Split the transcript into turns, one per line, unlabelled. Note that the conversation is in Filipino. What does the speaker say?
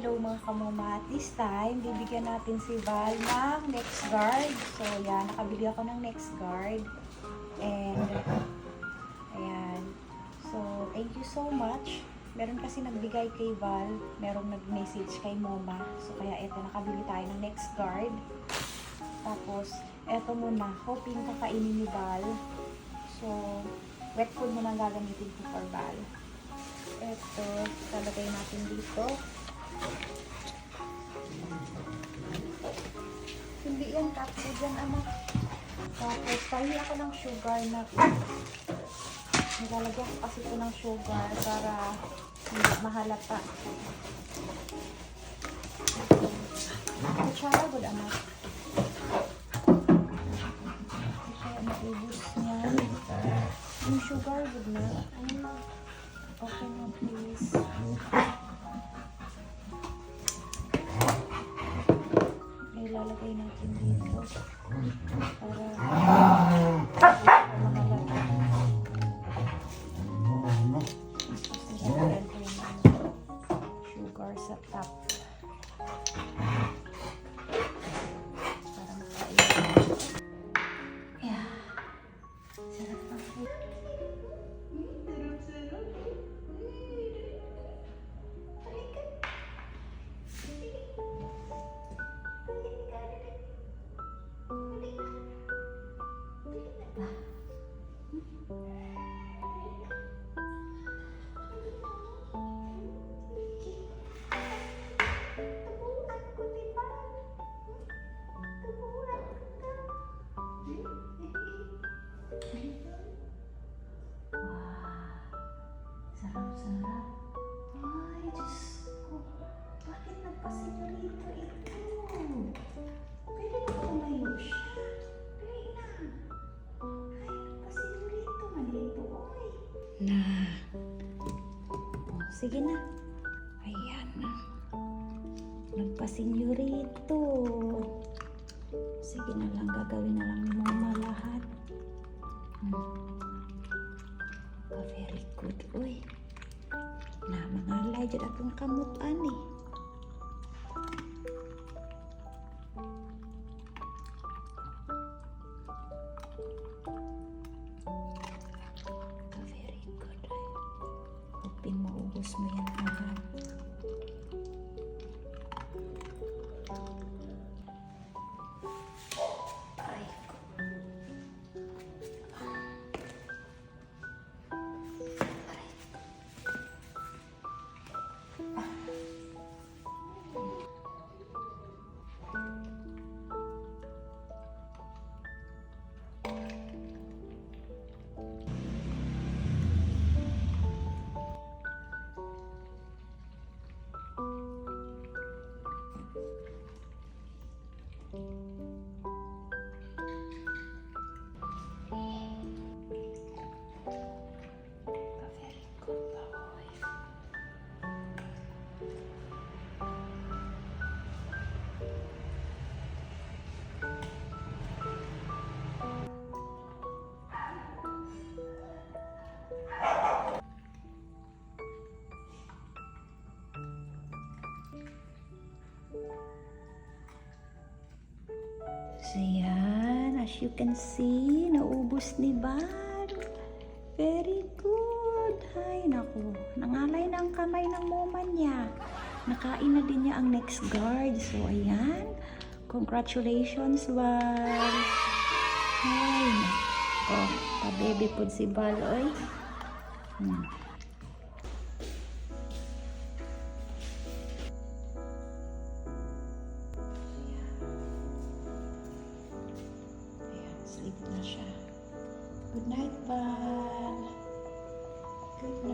Hello mga kamoma. At this time, bibigyan natin si Val ng next guard. So, yan. Nakabili ako ng next guard. And, ayan. So, thank you so much. Meron kasi nagbigay kay Val. Merong nag-message kay Moma. So, kaya eto, nakabili tayo ng next guard. Tapos, eto muna. Hoping kakainin ni Val. So, wet food muna gagamitin ko for Val. Eto, talagay natin dito. Hindi yan cat food yan, anak. Tapos, pahingi ako ng sugar na nilalagyan ko kasi ito ng sugar para hindi mahalata. Kutsara good, anak. Kaya maubos niya. Yung sugar good na. Okay na, please. Ilalagay natin dito para mahalata. Lagyan ko yung sugar sa top para makain. Yeah. Sarap na po. Sarap-sarap. Ay, Diyos ko. Bakit nagpasinyorito ito? Pwede na tumayo siya. Dali na. Ay, nagpasinyorito. Malito, oy. Na. Oh, sige na. Ayan na. Nagpasinyorito. Sige na lang. Gagawin na lang ni Mama lahat. Very good, uy. Na, mangalay dyan akong kamutan eh. Very good, ay. Hoping maubos mo yan lahat. So yan, as you can see, naubos ni Val. Very good. Ay, naku. Nangalay na ang kamay ng mama niya. Nakain na din niya ang next guard. So, ayan. Congratulations, Val. Ay, oh, pa-baby po si Val, oy. Sleep na siya. Good night, Val. Good night.